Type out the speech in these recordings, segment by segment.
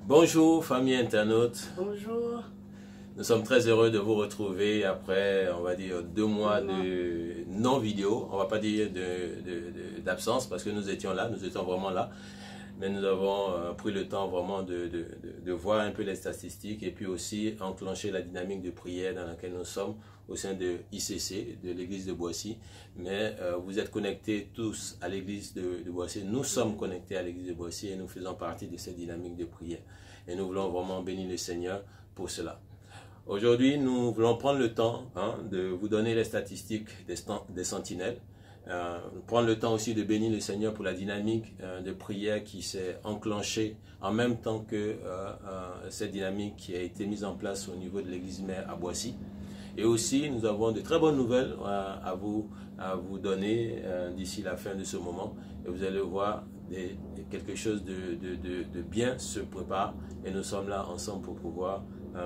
Bonjour famille internaute. Bonjour. Nous sommes très heureux de vous retrouver après, on va dire, 2 mois de non-vidéo. On ne va pas dire d'absence parce que nous étions là, nous étions vraiment là. Mais nous avons pris le temps vraiment de voir un peu les statistiques et puis aussi enclencher la dynamique de prière dans laquelle nous sommes au sein de ICC, de l'église de Boissy. Mais vous êtes connectés tous à l'église de Boissy. Nous sommes connectés à l'église de Boissy et nous faisons partie de cette dynamique de prière. Et nous voulons vraiment bénir le Seigneur pour cela. Aujourd'hui, nous voulons prendre le temps de vous donner les statistiques des sentinelles. Prendre le temps aussi de bénir le Seigneur pour la dynamique de prière qui s'est enclenchée en même temps que cette dynamique qui a été mise en place au niveau de l'église mère à Boissy. Et aussi, nous avons de très bonnes nouvelles à vous donner d'ici la fin de ce moment. Et vous allez voir, quelque chose de bien se prépare et nous sommes là ensemble pour pouvoir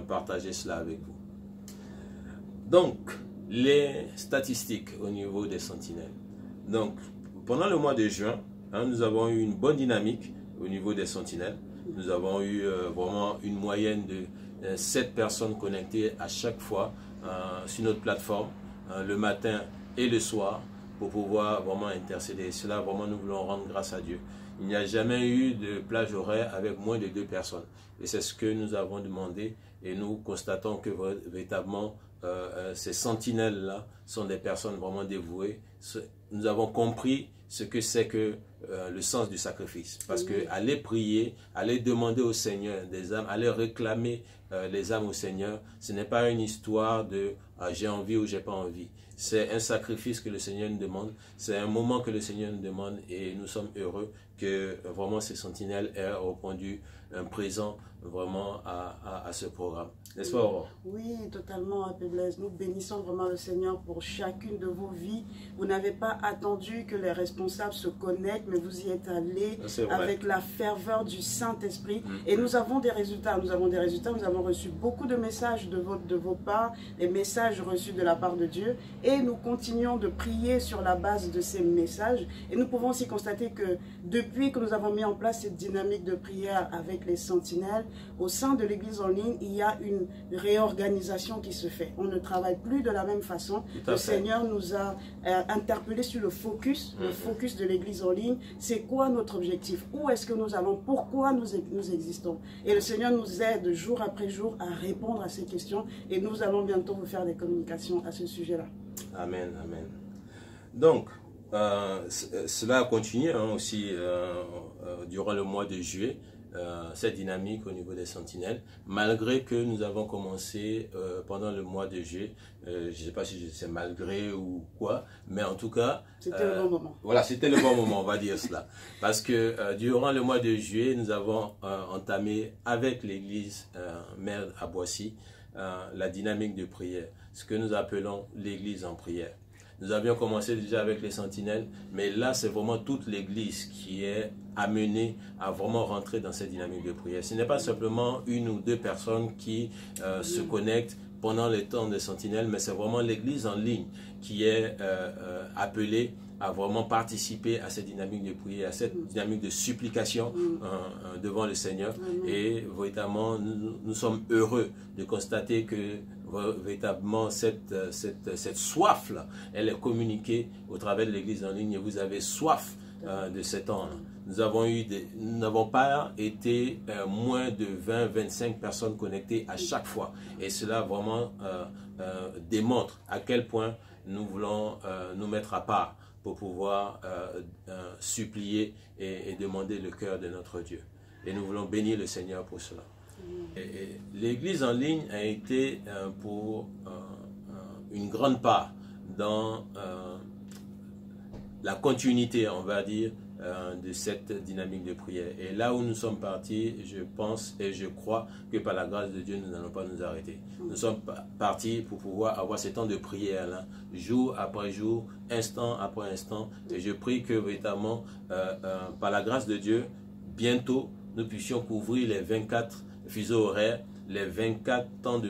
partager cela avec vous. Donc, les statistiques au niveau des sentinelles. Donc, pendant le mois de juin, nous avons eu une bonne dynamique au niveau des sentinelles. Nous avons eu vraiment une moyenne de 7 personnes connectées à chaque fois sur notre plateforme, le matin et le soir, pour pouvoir vraiment intercéder. Et cela, vraiment, nous voulons rendre grâce à Dieu. Il n'y a jamais eu de plage horaire avec moins de 2 personnes. Et c'est ce que nous avons demandé. Et nous constatons que véritablement, ces sentinelles-là sont des personnes vraiment dévouées. Nous avons compris ce que c'est que le sens du sacrifice. Parce que aller prier, aller demander au Seigneur des âmes, aller réclamer les âmes au Seigneur, ce n'est pas une histoire de j'ai envie ou j'ai pas envie. C'est un sacrifice que le Seigneur nous demande. C'est un moment que le Seigneur nous demande et nous sommes heureux que vraiment ces sentinelles aient répondu présent vraiment à ce programme. N'est-ce pas, Aurore? Oui, totalement, Happy Blaise. Nous bénissons vraiment le Seigneur pour chacune de vos vies. Vous n'avez pas attendu que les responsables se connectent, mais vous y êtes allés avec la ferveur du Saint-Esprit. Et nous avons des résultats. Nous avons des résultats. Nous avons reçu beaucoup de messages de vos parts, des messages reçus de la part de Dieu. Et nous continuons de prier sur la base de ces messages. Et nous pouvons aussi constater que depuis que nous avons mis en place cette dynamique de prière avec les sentinelles, au sein de l'église en ligne, il y a une réorganisation qui se fait. On ne travaille plus de la même façon. Le Seigneur nous a interpellés sur le focus de l'église en ligne. C'est quoi notre objectif? Où est-ce que nous allons? Pourquoi nous existons? Et le Seigneur nous aide jour après jour à répondre à ces questions. Et nous allons bientôt vous faire des communications à ce sujet-là. Amen, amen. Donc, cela a continué aussi durant le mois de juillet. Cette dynamique au niveau des sentinelles, malgré que nous avons commencé pendant le mois de juillet, je ne sais pas si c'est malgré ou quoi, mais en tout cas, c'était le bon moment. Voilà, c'était le bon moment, on va dire cela. Parce que durant le mois de juillet, nous avons entamé avec l'église mère à Boissy la dynamique de prière, ce que nous appelons l'église en prière. Nous avions commencé déjà avec les sentinelles, mais là, c'est vraiment toute l'église qui est amenée à vraiment rentrer dans cette dynamique de prière. Ce n'est pas simplement 1 ou 2 personnes qui se connectent pendant le temps des sentinelles, mais c'est vraiment l'église en ligne qui est appelée à vraiment participer à cette dynamique de prière, à cette dynamique de supplication devant le Seigneur. Et véritablement, nous sommes heureux de constater que véritablement cette soif-là, elle est communiquée au travers de l'église en ligne et vous avez soif de cet temps. Nous n'avons pas été moins de 20-25 personnes connectées à chaque fois. Et cela vraiment démontre à quel point nous voulons nous mettre à part pour pouvoir supplier et demander le cœur de notre Dieu. Et nous voulons bénir le Seigneur pour cela. L'église en ligne a été pour une grande part dans la continuité, on va dire, de cette dynamique de prière. Et là où nous sommes partis, je pense et je crois que par la grâce de Dieu, nous n'allons pas nous arrêter. Nous sommes partis pour pouvoir avoir ce temps de prière là, jour après jour, instant après instant. Et je prie que véritablement, par la grâce de Dieu, bientôt, nous puissions couvrir les 24 fuseaux horaires, les 24 temps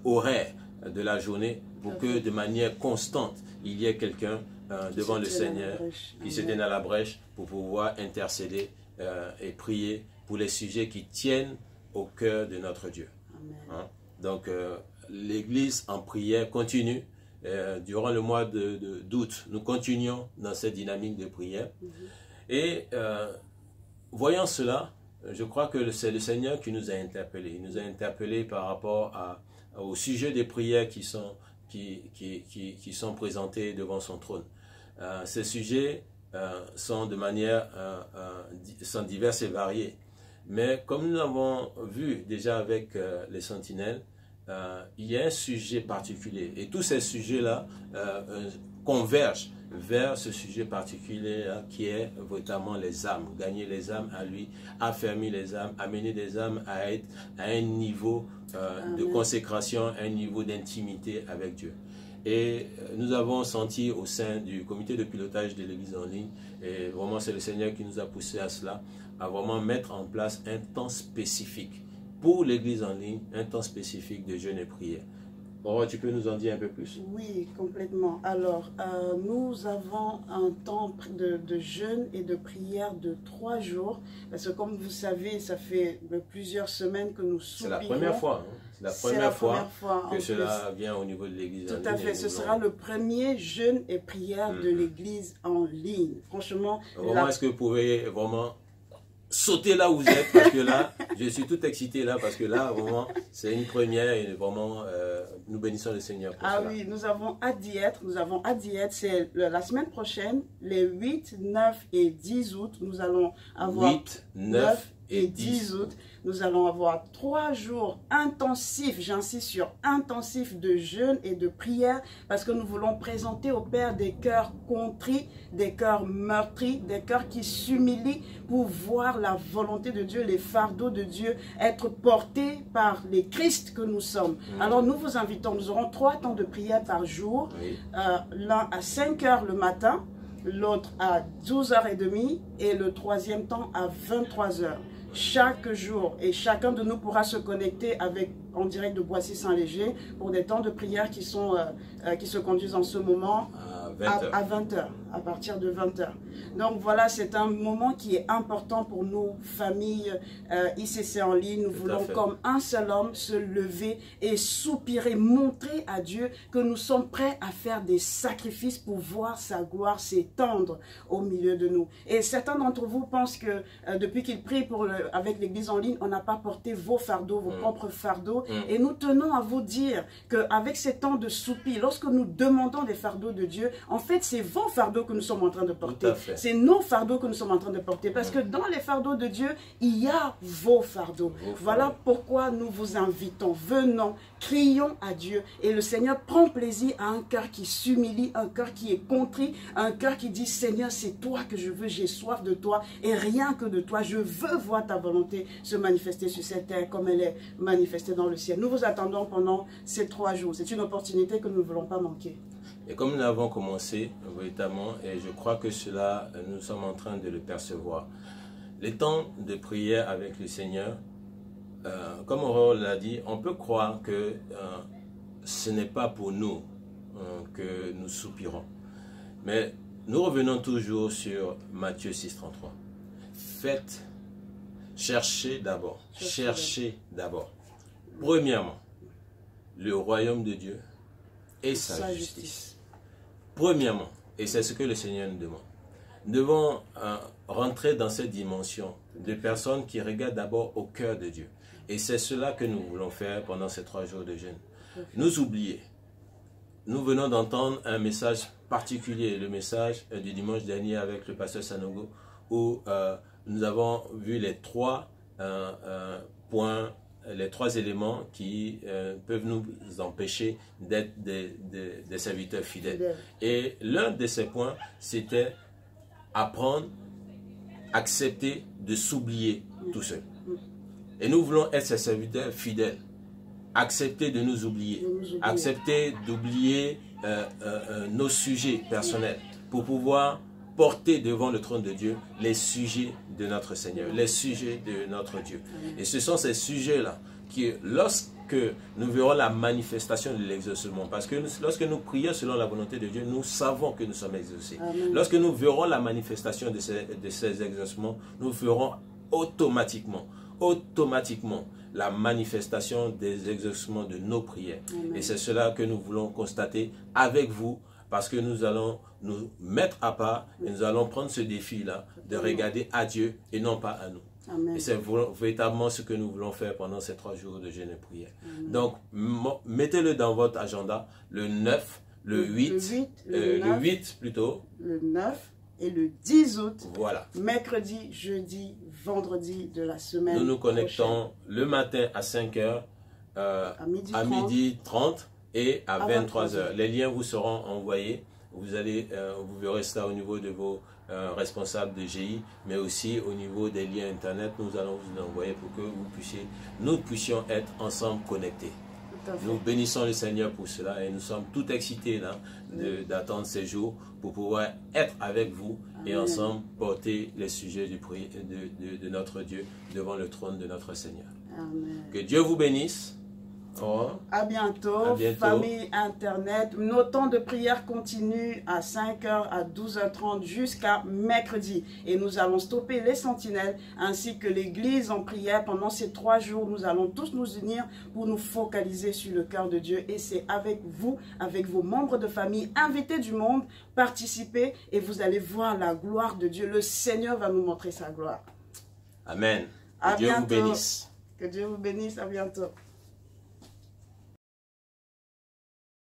horaires de la journée pour que de manière constante, il y ait quelqu'un devant le Seigneur qui se tienne à la brèche pour pouvoir intercéder et prier pour les sujets qui tiennent au cœur de notre Dieu. Hein? Donc, l'Église en prière continue. Durant le mois d'août, nous continuons dans cette dynamique de prière. Et voyant cela, je crois que c'est le Seigneur qui nous a interpellés. Il nous a interpellés par rapport au sujet des prières qui sont présentés devant son trône. Ces sujets sont sont divers et variés. Mais comme nous l'avons vu déjà avec les sentinelles, il y a un sujet particulier. Et tous ces sujets-là convergent vers ce sujet particulier qui est notamment les âmes. Gagner les âmes à lui, affermir les âmes, amener les âmes à être à un niveau de consécration, un niveau d'intimité avec Dieu. Et nous avons senti au sein du comité de pilotage de l'Église en ligne, et vraiment c'est le Seigneur qui nous a poussé à cela, à vraiment mettre en place un temps spécifique pour l'Église en ligne, un temps spécifique de jeûne et prière. Aurore, tu peux nous en dire un peu plus? Oui, complètement. Alors, nous avons un temps de jeûne et de prière de 3 jours. Parce que comme vous savez, ça fait plusieurs semaines que nous soupirons. C'est la première fois. Hein? C'est la première fois que cela vient au niveau de l'Église en ligne. Tout à fait. Ce sera le premier jeûne et prière de l'Église en ligne. Franchement. Vraiment, est-ce que vous pouvez vraiment sauter là où vous êtes, parce que là, je suis tout excité là, parce que là, vraiment, c'est une première et vraiment, nous bénissons le Seigneur pour cela. Oui, nous avons hâte d'y être, c'est la semaine prochaine, les 8, 9 et 10 août, nous allons avoir 8, 9 et 10 août, nous allons avoir 3 jours intensifs, j'insiste sur intensifs de jeûne et de prière, parce que nous voulons présenter au Père des cœurs contrits, des cœurs meurtris, des cœurs qui s'humilient pour voir la volonté de Dieu, les fardeaux de Dieu être portés par les Christ que nous sommes. Alors nous vous invitons, nous aurons 3 temps de prière par jour, l'un à 5 heures le matin, l'autre à 12h30 et le troisième temps à 23h. Chaque jour, et chacun de nous pourra se connecter en direct de Boissy-Saint-Léger pour des temps de prière qui se conduisent en ce moment à 20h, à partir de 20h. Donc voilà, c'est un moment qui est important pour nous, famille ICC en ligne. Nous voulons comme un seul homme se lever et soupirer, montrer à Dieu que nous sommes prêts à faire des sacrifices pour voir sa gloire s'étendre au milieu de nous. Et certains d'entre vous pensent que depuis qu'ils prient avec l'église en ligne, on n'a pas porté vos fardeaux, vos propres fardeaux. Et nous tenons à vous dire qu'avec ces temps de soupir, lorsque nous demandons des fardeaux de Dieu, en fait, c'est vos fardeaux que nous sommes en train de porter. C'est nos fardeaux que nous sommes en train de porter. Parce que dans les fardeaux de Dieu, il y a vos fardeaux. Voilà pourquoi nous vous invitons. Venons, crions à Dieu. Et le Seigneur prend plaisir à un cœur qui s'humilie, un cœur qui est contrit, un cœur qui dit, Seigneur, c'est toi que je veux, j'ai soif de toi et rien que de toi. Je veux voir ta volonté se manifester sur cette terre comme elle est manifestée dans le ciel. Nous vous attendons pendant ces 3 jours. C'est une opportunité que nous ne voulons pas manquer. Et comme nous l'avons commencé, véritablement, et je crois que cela, nous sommes en train de le percevoir. Les temps de prière avec le Seigneur, comme Aurore l'a dit, on peut croire que ce n'est pas pour nous que nous soupirons. Mais nous revenons toujours sur Matthieu 6,33. Faites, cherchez d'abord, premièrement, le royaume de Dieu et sa justice. Premièrement, et c'est ce que le Seigneur nous demande, nous devons rentrer dans cette dimension de personnes qui regardent d'abord au cœur de Dieu. Et c'est cela que nous voulons faire pendant ces 3 jours de jeûne. Nous oublier. Nous venons d'entendre un message particulier, le message du dimanche dernier avec le pasteur Sanogo, où nous avons vu les 3 points, les 3 éléments qui peuvent nous empêcher d'être des serviteurs fidèles. Et l'un de ces points, c'était apprendre, accepter de s'oublier tout seul. Et nous voulons être ces serviteurs fidèles. Accepter de nous oublier. Accepter d'oublier nos sujets personnels pour pouvoir porter devant le trône de Dieu les sujets de notre Seigneur, les sujets de notre Dieu. Et ce sont ces sujets-là que lorsque nous verrons la manifestation de l'exaucement, parce que lorsque nous prions selon la volonté de Dieu, nous savons que nous sommes exaucés. Amen. Lorsque nous verrons la manifestation de ces exaucements, nous verrons automatiquement la manifestation des exaucements de nos prières. Amen. Et c'est cela que nous voulons constater avec vous, parce que nous allons nous mettre à part et nous allons prendre ce défi-là de regarder à Dieu et non pas à nous. Amen. Et c'est véritablement ce que nous voulons faire pendant ces 3 jours de jeûne et prière. Amen. Donc, mettez-le dans votre agenda, le 9, le 8, le 8 plutôt. Le 9 et le 10 août. Voilà. Mercredi, jeudi, vendredi de la semaine. Nous nous connectons le matin à 5h, à midi 30 et à 23h. Les liens vous seront envoyés. Vous verrez cela au niveau de vos responsables de GI, mais aussi au niveau des liens internet. Nous allons vous envoyer pour que nous puissions être ensemble connectés. Nous bénissons le Seigneur pour cela et nous sommes tout excités d'attendre ces jours pour pouvoir être avec vous. Amen. Et ensemble porter les sujets de notre Dieu devant le trône de notre Seigneur. Amen. Que Dieu vous bénisse. À bientôt, famille internet. Nos temps de prière continuent à 5h, à 12h30 jusqu'à mercredi. Et nous allons stopper les sentinelles ainsi que l'église en prière. Pendant ces 3 jours, nous allons tous nous unir pour nous focaliser sur le cœur de Dieu. Et c'est avec vous, avec vos membres de famille, invités du monde, participez et vous allez voir la gloire de Dieu. Le Seigneur va nous montrer sa gloire. Amen. Que Dieu vous bénisse. Que Dieu vous bénisse. À bientôt.